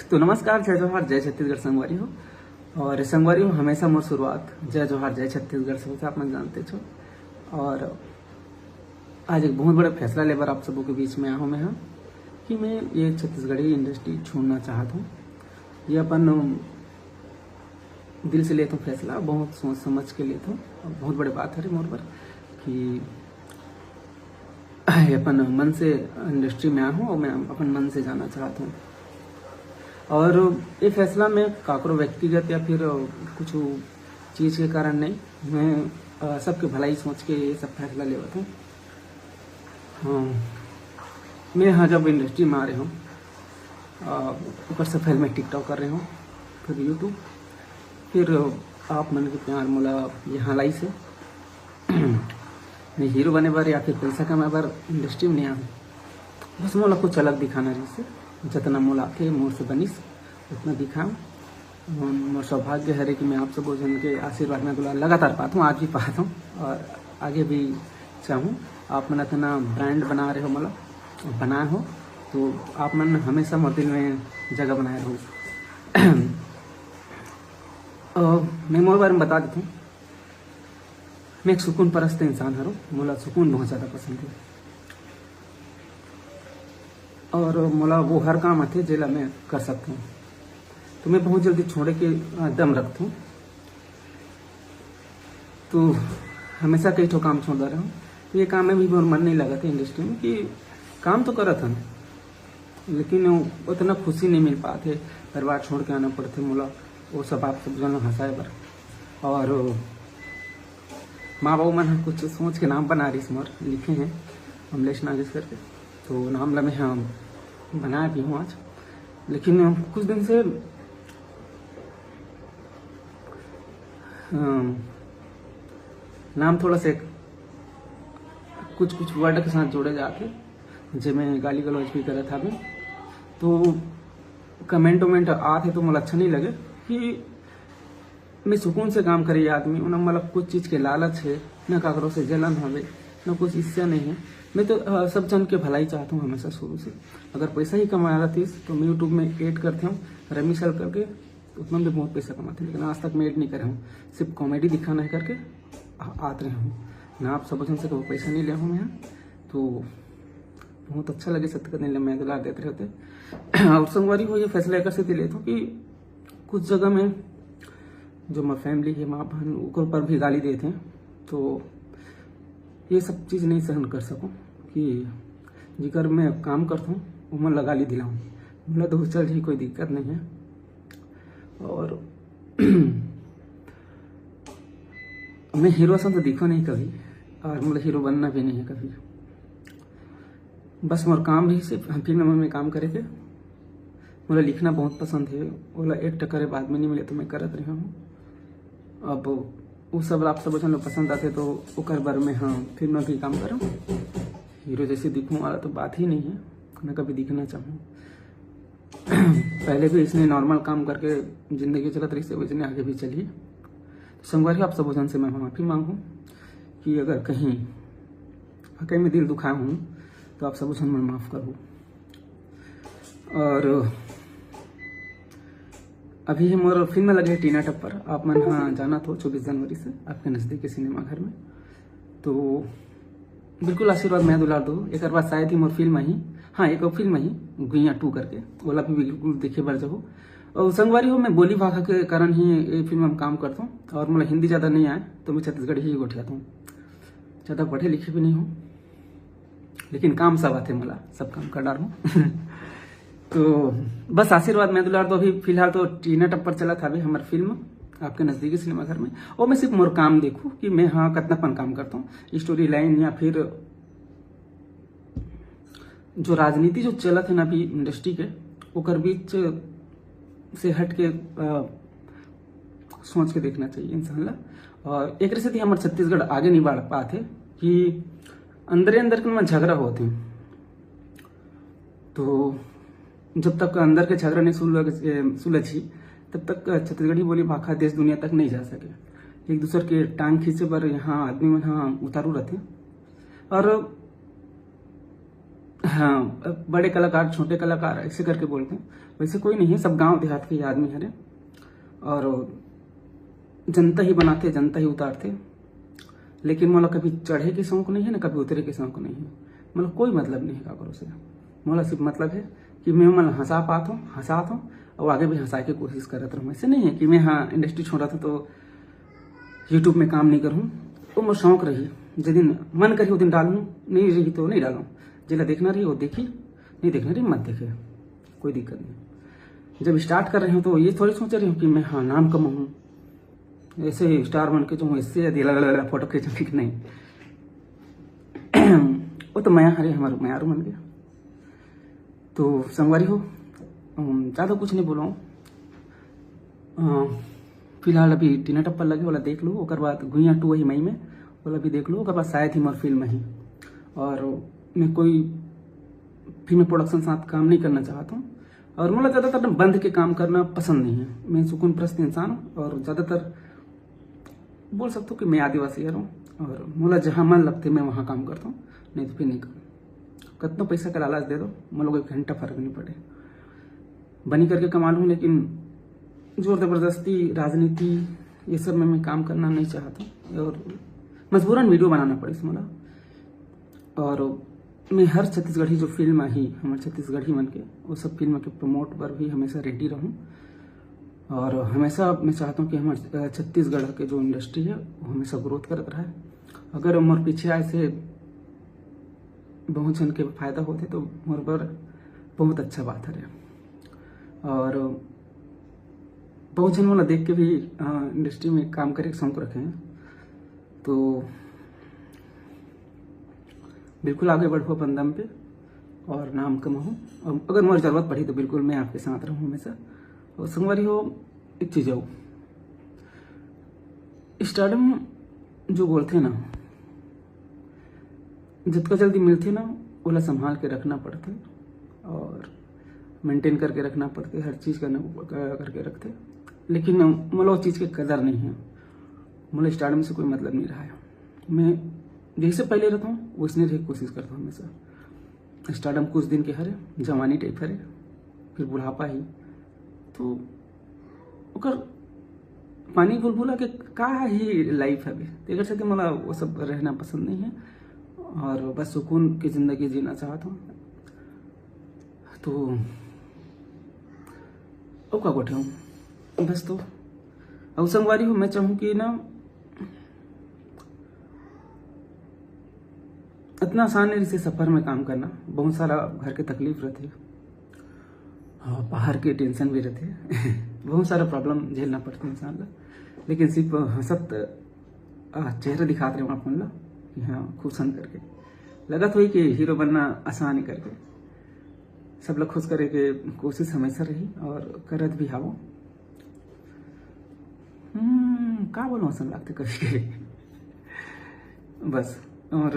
तो नमस्कार, जय जोहार, जय छत्तीसगढ़ संगवारी हो। और संगवारी हो हमेशा मोर शुरुआत जय जोहार जय छत्तीसगढ़ से होता, आप मन जानते छो। और आज एक बहुत बड़ा फैसला लेकर आप सबों के बीच में आया हूँ मैं कि मैं ये छत्तीसगढ़ी इंडस्ट्री छोड़ना चाहता हूँ। ये अपन दिल से लेता हूँ फैसला, बहुत सोच समझ के लेता हूँ। बहुत बड़ी बात है मोर पर कि अपन मन से इंडस्ट्री में आया हूँ और मैं अपन मन से जाना चाहता हूँ। और ये फैसला मैं काकरो व्यक्तिगत या फिर कुछ चीज़ के कारण नहीं, मैं सबके भलाई सोच के ये सब फैसला लेवत हूँ। हाँ, मैं यहाँ जब इंडस्ट्री में आ रहे हूँ, ऊपर से पहले मैं टिकटॉक कर रहे हूँ, फिर यूट्यूब, फिर आप मन के प्यार मोला यहाँ लाई से मैं हीरो बने बार या फिर पैसा कमाए बार इंडस्ट्री में नहीं आऊँ। बस मोला कुछ अलग दिखाना जैसे जितना मोला के मोर से बनिस उतना दिखाऊँ। मोर सौभाग्य है कि मैं आप सब जन के आशीर्वाद में दुला लगातार पाता हूँ, आज भी पाता हूँ और आगे भी चाहूँ। आप मन इतना ब्रांड बना रहे हो, मोला बनाए हो, तो आप मन हमेशा मोर दिल में जगह बनाए रहो। मैं मोर बारे में बता देता हूँ, मैं एक सुकून परस्त इंसान हूँ। मोला सुकून बहुत ज़्यादा पसंद है और मोला वो हर काम आते जेला मैं कर सकता हूँ। तो मैं बहुत जल्दी छोड़े के दम रखता हूँ। तो हमेशा कई ठो काम छोड़ रहा हूँ। तो ये काम में भी मोर मन नहीं लगा था इंडस्ट्री में कि काम तो करा था, लेकिन उतना खुशी नहीं मिल पाते। परिवार छोड़ के आना पड़ते मोला, वो सब आप सब जन हंसाए बर। और माँ बाबू मन कुछ सोच के नाम बना रही मोर लिखे हैं अमलेश नागेश करके, तो नाम ला मैं हम बनाया भी हूँ आज। लेकिन कुछ दिन से नाम थोड़ा से कुछ वर्ड के साथ जोड़े जाते, जब मैं गाली गलौज भी करा था मैं, तो कमेंट आते तो मुझे अच्छा नहीं लगे कि मैं सुकून से काम करे आदमी उन्हें मतलब कुछ चीज़ के लालच है, न काकरों से जलन हवे, न कुछ इससे नहीं है। मैं तो सब जन के भलाई चाहता हूँ हमेशा शुरू से। अगर पैसा ही कमा रहा थी तो मैं यूट्यूब में एड करते हूँ रमी सल करके, उतना भी बहुत पैसा कमाते हैं, लेकिन आज तक मैं एड नहीं करे हूँ, सिर्फ कॉमेडी दिखाना है करके आते रहे हूँ ना। आप सब जन से कोई पैसा नहीं लिया हूँ मैं, तो बहुत अच्छा लगे सत्य करने लिए मैं दुलार देते रहते। और संगवारी हो ये फैसला एक से लेता हूँ कि कुछ जगह में जो मैं फैमिली है, माँ बहन ऊपर भी गाली देते हैं, तो ये सब चीज़ नहीं सहन कर सकूं कि जिकर मैं काम करता हूँ वो मैं लगा ली दिलाऊँ। बोला तो चल ही कोई दिक्कत नहीं है। और मैं हीरो सा तो दिखो नहीं कभी, और मुझे हीरो बनना भी नहीं है कभी। बस मोर काम भी सिर्फ फिल्म में काम करेंगे। मुझे लिखना बहुत पसंद है, बोला एक टक्कर बाद में नहीं मिले तो मैं करत रहा हूँ। अब वो सब आप सब लोग पसंद आते तो ओकर बार में हाँ फिल्म में भी काम करूँ। हीरो जैसे दिखूँ वाला तो बात ही नहीं है, मैं कभी दिखना चाहूँ। पहले भी इसने नॉर्मल काम करके जिंदगी चलत रही से वैसे आगे भी चलिए। संगवारी आप सब जन से मैं माफ़ी मांगूँ कि अगर कहीं में दिल दुखाया हूँ तो आप सब जन मैं माफ़ करूँ। और अभी मोर फिल्म लगे है टीना टप्पर, आप मन हाँ जाना तो 24 जनवरी से आपके नज़दीक के सिनेमा घर में, तो बिल्कुल आशीर्वाद मैं दुलार दो। एक बाद शायद ही मोर फिल्म ही, हाँ एक फिल्म ही गुइया 2 करके, ओला भी बिल्कुल देखे बार जाओ। और संगवारी हो मैं बोली भाषा के कारण ही ये फिल्म में काम करता हूँ, और मतलब हिंदी ज़्यादा नहीं आए तो मैं छत्तीसगढ़ी ही गोठियाता हूँ। ज़्यादा पढ़े लिखे भी नहीं हूँ, लेकिन काम सब आते मला, सब काम कर डाल हूँ। तो बस आशीर्वाद मैं दुलार दो। अभी फिलहाल तो टीना टप्पर चला था अभी हमारी फिल्म आपके नज़दीकी सिनेमा घर में, और मैं सिर्फ मोर काम देखूँ कि मैं हाँ कितनापन काम करता हूँ। स्टोरी लाइन या फिर जो राजनीति जो चला थे ना अभी इंडस्ट्री के, ओकर बीच से हट के सोच के देखना चाहिए इंसान ला। और एक से हमारे छत्तीसगढ़ आगे नहीं बढ़ पाते कि अंदर के में झगड़ा होते हैं। तो जब तक अंदर के झगड़ा नहीं सुलझी तब तक छत्तीसगढ़ी बोली भाषा देश दुनिया तक नहीं जा सके। एक दूसरे के टांग खींचे पर यहाँ आदमी में हाँ उतारू रहते। और हाँ, बड़े कलाकार छोटे कलाकार ऐसे करके बोलते हैं, वैसे कोई नहीं है, सब गांव देहात के आदमी है और जनता ही बनाते जनता ही उतारते। लेकिन मोला कभी चढ़े के शौक नहीं है ना कभी उतरे के शौक नहीं है। मतलब कोई मतलब नहीं है काकरो से। मोला सिर्फ मतलब है कि मैं मन हंसा पाता हूँ और आगे भी हंसा के कोशिश करता रहूँ। ऐसे नहीं है कि मैं हाँ इंडस्ट्री छोड़ा था तो यूट्यूब में काम नहीं करूँ। तो मोर शौक रही, जिस दिन मन करी वो दिन डालूँ, नहीं रही तो नहीं डालूँ। जिला देखना रही वो देखी, नहीं देखना रही मत देखे, कोई दिक्कत नहीं। जब स्टार्ट कर रही हूँ तो ये थोड़ी सोच रही हूँ कि मैं हाँ नाम कमाऊँ, ऐसे स्टार बन के जो इससे फोटो खींचने की नहीं। वो तो माया हरे हमारे मायारू बन गया। तो संगवारी हो, ज़्यादा कुछ नहीं बोला। फिलहाल अभी टीना टप्पल लगे वाला देख लो, और बाद गुइया 2 वही मई में वाला भी देख लो, और बाद शायद ही मोर फिल्म ही। और मैं कोई फिल्म प्रोडक्शन साथ काम नहीं करना चाहता हूँ, और मुझे ज़्यादातर बंद के काम करना पसंद नहीं है। मैं सुकून प्रस्त इंसान हूँ, और ज़्यादातर बोल सकता हूँ कि मैं आदिवासी हूँ, और मुझे जहाँ मन लगते मैं वहाँ काम करता हूँ, नहीं तो फिर नहीं करूँ। कितना पैसा का लालच दे दो, मुझे लोग 1 घंटा फर्क नहीं पड़े, बनी करके कमा लूँ। लेकिन जोर जबरदस्ती राजनीति ये सब में मैं काम करना नहीं चाहता, और मजबूरन वीडियो बनाना पड़े मुझे। और मैं हर छत्तीसगढ़ी जो फिल्म आई हमारे छत्तीसगढ़ी मन के, वो सब फिल्म के प्रमोट पर भी हमेशा रेडी रहूँ। और हमेशा मैं चाहता हूँ कि हमारे छत्तीसगढ़ के जो इंडस्ट्री है वो हमेशा ग्रोथ करता रहे। अगर मोर पीछे ऐसे बहुत जन के फायदा होते तो मोर पर बहुत अच्छा बात है। और बहुत जन वाला देख के भी इंडस्ट्री में काम करे शौक रखे हैं, तो बिल्कुल आगे बढ़ो अपन दम पे और नाम कमाओ। और अगर मुझे ज़रूरत पड़ी तो बिल्कुल मैं आपके साथ रहूँ हमेशा। और संगवारी हो, एक चीज़ हो, स्टारडम जो बोलते हैं ना, जितना जल्दी मिलते ना ओला संभाल के रखना पड़ते और मेंटेन करके रखना पड़ते, हर चीज़ करके रखते। लेकिन मुझे उस चीज़ की कदर नहीं है। मुझे स्टारडम से कोई मतलब नहीं रहा है। मैं जैसे पहले रहता हूँ वैसने रहने की कोशिश करता हूँ हमेशा। स्टारडम कुछ दिन के हरे, जवानी टाइप हरे, फिर बुढ़ापा ही, तो ओकर पानी बुलबुला के का ही लाइफ है। एक से मला वो सब रहना पसंद नहीं है, और बस सुकून की ज़िंदगी जीना चाहता हूँ। तो ओ का गोठे हूँ बस। तो अब संगवारी हो, मैं चाहूँ कि ना इतना आसान है इसे सफ़र में काम करना। बहुत सारा घर के तकलीफ रहते, बाहर के टेंशन भी रहते बहुत सारा प्रॉब्लम झेलना पड़ता है इंसान का। लेकिन सिर्फ हंसत चेहरा दिखाते रहे अपन ला कि हाँ खुश हन करके लगत हुई कि हीरो बनना आसान ही करके सब लोग खुश करे के कोशिश हमेशा रही और करत भी हावो। का बोलो हसन लगते कभी कभी बस। और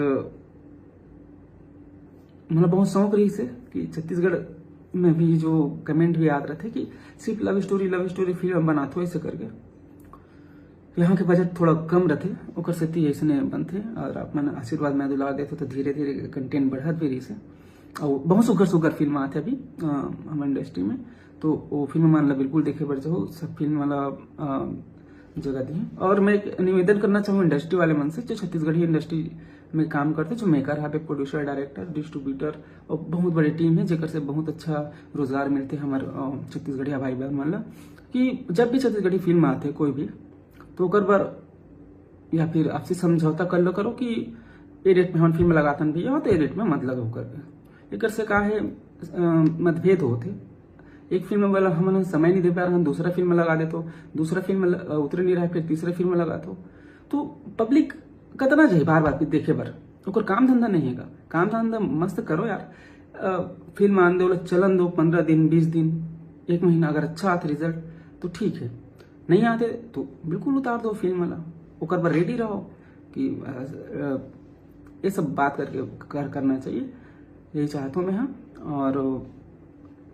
मतलब बहुत शौक रही से कि छत्तीसगढ़ में भी जो कमेंट भी याद रहते कि सिर्फ लव स्टोरी फिल्म बनाते हो ऐसे करके। यहाँ के बजट थोड़ा कम रहते, ओकर से ऐसे बनते, और अपन आशीर्वाद में दुला देते तो धीरे धीरे कंटेंट बढ़त भी रही से। और बहुत सुगर फिल्म आते अभी हमारे इंडस्ट्री में, तो वो फिल्म मान ला बिल्कुल देखे बढ़ जाओ, सब फिल्म वाला जगह दी। और मैं एक निवेदन करना चाहूँ इंडस्ट्री वाले मन से, जो छत्तीसगढ़ी इंडस्ट्री में काम करते, जो मेकर है, प्रोड्यूसर, डायरेक्टर, डिस्ट्रीब्यूटर और बहुत बड़ी टीम है, जेकर से बहुत अच्छा रोजगार मिलते हमारे छत्तीसगढ़िया भाई बहन मान ला, कि जब भी छत्तीसगढ़ी फिल्म आते कोई भी, तो ओकर बार या फिर आपसे समझौता कर लो करो कि ये रेट में हम फिल्म लगातन भी हो तो ये रेट में मत लगाओ करके। एक से का है मतभेद होते, एक फिल्म वाला हम समय नहीं दे पा रहे, हम दूसरा फिल्म लगा दे, तो दूसरा फिल्म उतर नहीं रहा, फिर तीसरा फिल्म लगा तो पब्लिक कतना जाए बार बार देखे बार। ओकर काम धंधा नहीं है, काम धंधा मस्त करो यार। फिल्म आन दो, चलन दो, 15 दिन 20 दिन 1 महीना, अगर अच्छा आते रिजल्ट तो ठीक है, नहीं आते तो बिल्कुल उतार दो फिल्म वाला। ओकर पर रेडी रहो कि ये सब बात करके करना चाहिए, यही चाहता हूँ मैं। हाँ, और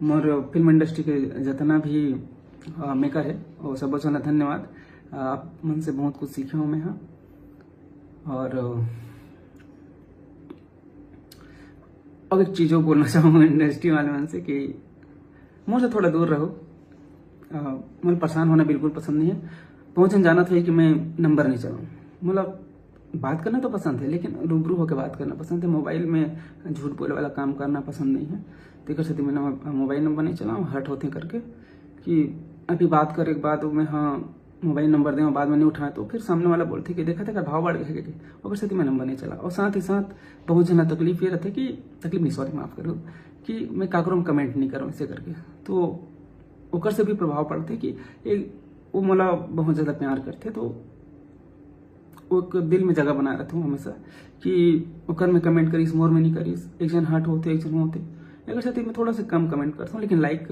मोर फिल्म इंडस्ट्री के जितना भी मेकर है वो सब बहुत धन्यवाद। आप मन से बहुत कुछ सीखे हूँ मैं। हाँ, और अब एक चीज़ों बोलना चाहूँगा इंडस्ट्री वाले मन से कि मुझसे थोड़ा दूर रहो। मुझे परेशान होना बिल्कुल पसंद नहीं है। पहुँचन जाना था कि मैं नंबर नहीं चलाऊँ, मतलब बात करना तो पसंद है लेकिन रूबरू होकर बात करना पसंद है। मोबाइल में झूठ बोले वाला काम करना पसंद नहीं है। तो कर सकती मैंने मोबाइल नंबर नहीं चलाऊँ, हट होते करके कि अभी बात करे के बाद मैं हाँ मोबाइल नंबर दें और बाद में नहीं उठाएं तो फिर सामने वाला बोलते कि देखा था भाव बढ़ गया कि और फिर मैं नंबर नहीं चला। और साथ ही साथ बहुत जना तकलीफ ये रहती कि तकलीफ नहीं, सॉरी माफ़ करो, कि मैं काकरों कमेंट नहीं करूँ ऐसे करके, तो ओकर से भी प्रभाव पड़ते कि वो मला बहुत ज़्यादा प्यार करते, तो वो दिल में जगह बना रहता हूँ हमेशा कि ओकर में कमेंट करीस, मोर में नहीं करीस, एक जन हट होते एक जन होते, अगर साथ मैं थोड़ा सा कम कमेंट करता हूँ लेकिन लाइक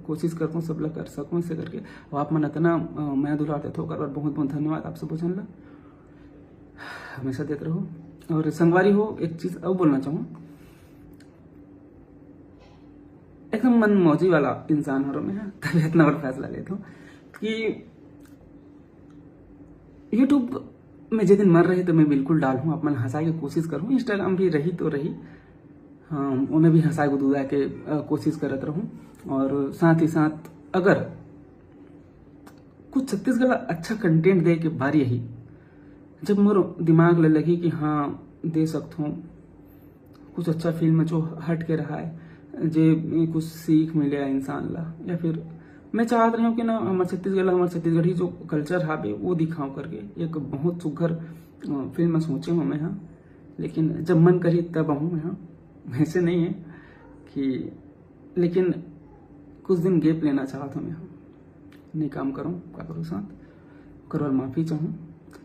कोशिश करता हूँ सब लोग कर सकूँ ऐसे करके। और आप मन इतना मैं दुलाते थे और बहुत बहुत धन्यवाद आप सब भोजन ला हमेशा देते रहो। और संगवारी हो, एक चीज अब बोलना चाहूँ, एकदम मन मौजी वाला इंसान हो रहा मैं, तभी इतना बड़ा फैसला लेता हूँ कि यूट्यूब में जिस दिन मर रही तो मैं बिल्कुल डालूँ, आप मन हंसाई की कोशिश करूँ। इंस्टाग्राम भी रही तो रही, हाँ उन्हें भी हंसाए गुदुआ के कोशिश करत रहूँ। और साथ ही साथ अगर कुछ छत्तीसगढ़ अच्छा कंटेंट दे के बारी यही जब मोर दिमाग ले लगी कि हाँ दे सकता हूँ कुछ अच्छा फिल्म जो हट के रहा है, जे कुछ सीख मिले इंसान ला, या फिर मैं चाहत रही हूँ कि ना हमारे छत्तीसगढ़ी जो कल्चर हावे वो दिखाऊं करके एक बहुत सुघर फिल्म सोचे हूँ मैं हाँ। लेकिन जब मन करी तब आऊँ मैं हाँ, वैसे नहीं है कि, लेकिन कुछ दिन गैप लेना चाहता हूँ मैं हाँ, नहीं काम करूँ काकरो साथ करो, माफ़ी चाहूँ,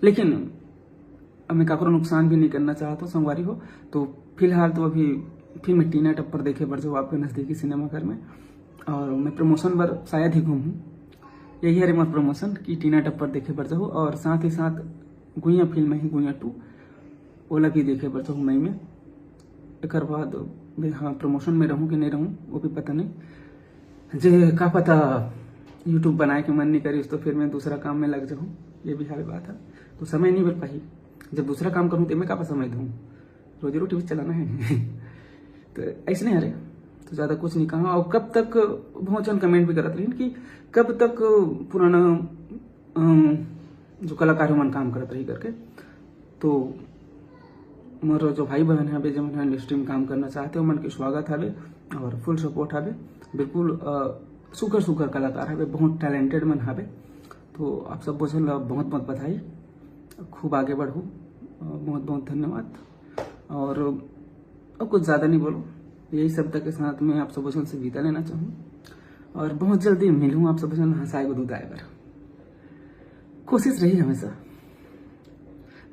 लेकिन अब मैं काकरो नुकसान भी नहीं करना चाहता हूँ। संगवारी हो तो फिलहाल तो अभी फिर मैं टीना टप्पर देखे बढ़ जाऊँ आपके नज़दीकी सिनेमाघर में, और मैं प्रमोशन पर शायद ही घूमूँ, यही है मेरा प्रमोशन कि टीना टप्पर देखे बढ़ जाऊँ। और साथ ही साथ गुइया फिल्म है गुइया 2 ओला भी देखे बढ़ जाऊँ मई में। एक बाद मैं हाँ प्रमोशन में रहूँ कि नहीं रहूँ वो भी पता नहीं, जे का पता यूट्यूब बनाए के मन नहीं करी तो फिर मैं दूसरा काम में लग जाऊँ, ये भी हाल बात है। तो समय नहीं मिल पाई, जब दूसरा काम करूँ तो मैं का समय दूँ, रोजी रोटी भी चलाना है तो ऐसे नहीं, अरे तो ज़्यादा कुछ नहीं कहा। और कब तक बहुत जन कमेंट भी करते रहे कि कब तक पुराना जो कलाकार मन काम करते रही करके, तो मोर जो भाई बहन है जो मन इंडस्ट्री में काम करना चाहते हो मन के स्वागत है और फुल सपोर्ट है, बिल्कुल सुगर सुगर कलाकार है, बहुत टैलेंटेड मन है। तो आप सब बोझल बहुत बहुत बधाई, खूब आगे बढ़ो, बहुत बहुत धन्यवाद। और अब कुछ ज़्यादा नहीं बोलो, यही शब्द के साथ मैं आप सब से विदा लेना चाहूँ और बहुत जल्दी मिलूँ आप सब हंसाए को दूध आएगा। कोशिश रही हमेशा,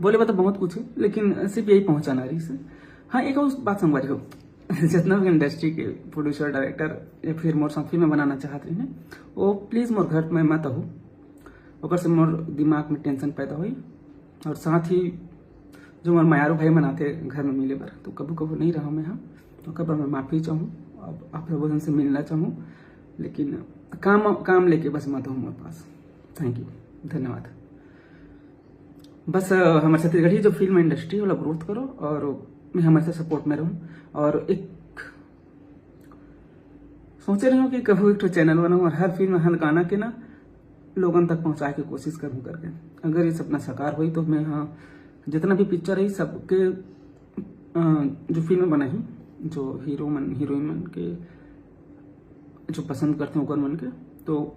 बोले बात तो बहुत कुछ है लेकिन सिर्फ यही पहुंचाना रही से। हाँ एक और बात संगवारी हो, जितना भी इंडस्ट्री के प्रोड्यूसर डायरेक्टर या फिर मोर साथ फिल्म बनाना चाहते हैं वो प्लीज़ मोर घर में मत हो, ओकर से मोर दिमाग में टेंशन पैदा हुई। और साथ ही जो मोर मायारू भाई मनाते घर में मिले बार तो कभी कभी नहीं रहा मैं हाँ, तो कब मैं माफ़ी चाहूँ, अब आप लोगों से मिलना चाहूँ, लेकिन काम लेके बस मत हो मेरे पास। थैंक यू, धन्यवाद। बस हमारे छत्तीसगढ़ी जो फिल्म इंडस्ट्री वाला ग्रोथ करो और मैं हमेशा सपोर्ट में रहूँ। और एक सोचे रही हूँ कि कभी एक चैनल बनाऊँ और हर फिल्म हर गाना के ना लोगों तक पहुँचाए की कोशिश करूँ करके। अगर ये सपना साकार हुई तो मैं हाँ जितना भी पिक्चर है सबके जो फिल्म बनाई जो हीरो मन हीरोइन मन के जो पसंद करते हैं ओकर मन के, तो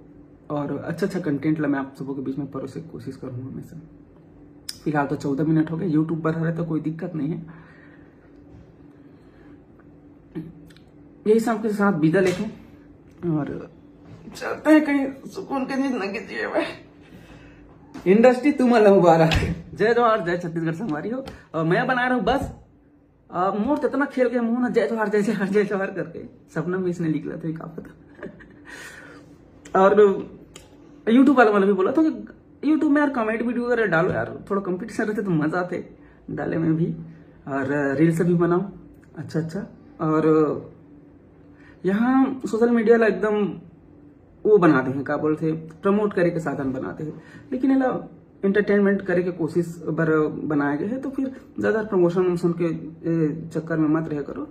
और अच्छा कंटेंट ला मैं आप सबों के बीच में परोसे की कोशिश करूँगा हमेशा। फिलहाल तो 14 मिनट हो गए, यूट्यूब पर है तो कोई दिक्कत नहीं है। यही सब के साथ विदा लेते और चलते हैं कहीं सुकून के जिंदगी जिए भाई। इंडस्ट्री तुम मुबारक, जय जवाहर जय छत्तीसगढ़ संगवारी हो। और मैं बना रहा हूँ बस मोर तो इतना खेल के मुंह ना जय जवाहर जय जवाहर जय जवाहर करके, सपना में इसने लिख लिया था का पता। और यूट्यूब वाला भी बोला था कि यूट्यूब में यार कॉमेडी वीडियो वगैरह डालो यार, थोड़ा कंपटीशन रहते तो मजा आते डाले में भी, और रील्स भी बनाओ अच्छा। और यहाँ सोशल मीडिया ला एकदम वो बनाते हैं क्या बोलते प्रमोट करे के साधन बनाते हैं, लेकिन ये एंटरटेनमेंट करे के कोशिश बर बनाए गए हैं। तो फिर ज़्यादा प्रमोशन के चक्कर में मत रह करो,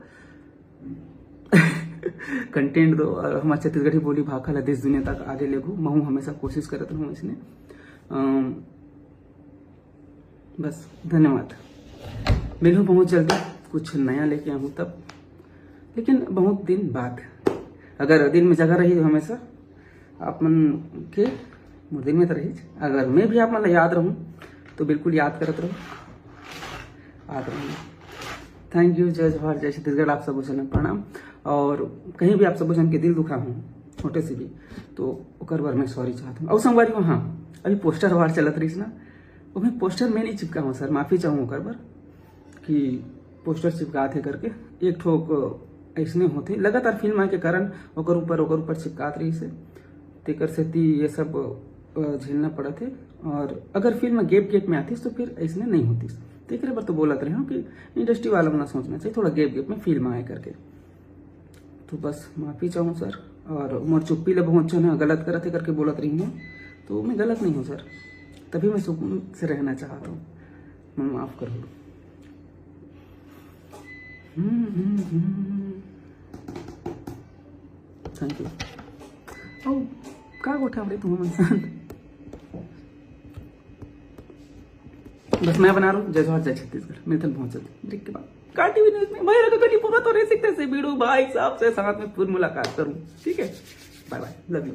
कंटेंट दो और हमारे छत्तीसगढ़ी बोली भाखा ला देश दुनिया तक आगे ले गो। मैं हमेशा कोशिश करत रहूँ इसने। बस धन्यवाद। मिलूँ बहुत जल्दी, कुछ नया लेके आऊँ तब, लेकिन बहुत दिन बाद। अगर दिल में जगह रही तो हमेशा आप मन के दिल में तो रही। अगर मैं भी आप मन याद रहूँ तो बिल्कुल याद करत रहूँ, याद रहूँगा। Thank you. जय जवाहर, जय छत्तीसगढ़। आप सब जन प्रणाम। और कहीं भी आप सब जन के दिल दुखा हूँ छोटे से भी तो ओकर बार मैं सॉरी चाहता हूँ। और संगवारी हाँ, अभी पोस्टर वार चलत रही ना, वो मैं पोस्टर में नहीं चिपका हूँ सर, माफ़ी चाहूँ ओकर बार कि पोस्टर चिपकाते करके एक ठोक ऐसने होते लगातार फिल्म आए के कारण ओकर ऊपर चिपकात रही से तेकर सेती ये सब झेलना पड़ा थे। और अगर फिल्म गेप में आती तो फिर ऐसने नहीं होती। तो एक बार तो बोलत रहे हो कि इंडस्ट्री वालों को ना सोचना चाहिए थोड़ा गेप में फिल्म आए करके। तो बस माफ़ी चाहूँ सर। और मोर चुप्पी ले बहुत जन गलत करते करके बोलत रही हूँ, तो मैं गलत नहीं हूँ सर, तभी मैं सुकून से रहना चाहता हूँ। मैं माफ़ कर दो। Thank you. ओ का गोठा बड़े तुम इंसान। बस मैं बना रहा हूँ। जय जवाहर, जय छत्तीसगढ़। मिलते हैं बहुत जल्दी ब्रेक के बाद। काटी हुई न्यूज़ में भाई रखा पूरा तो रेसिक से वीडियो भाई साहब से साथ में फिर मुलाकात करूँ। ठीक है, बाय बाय, लव यू।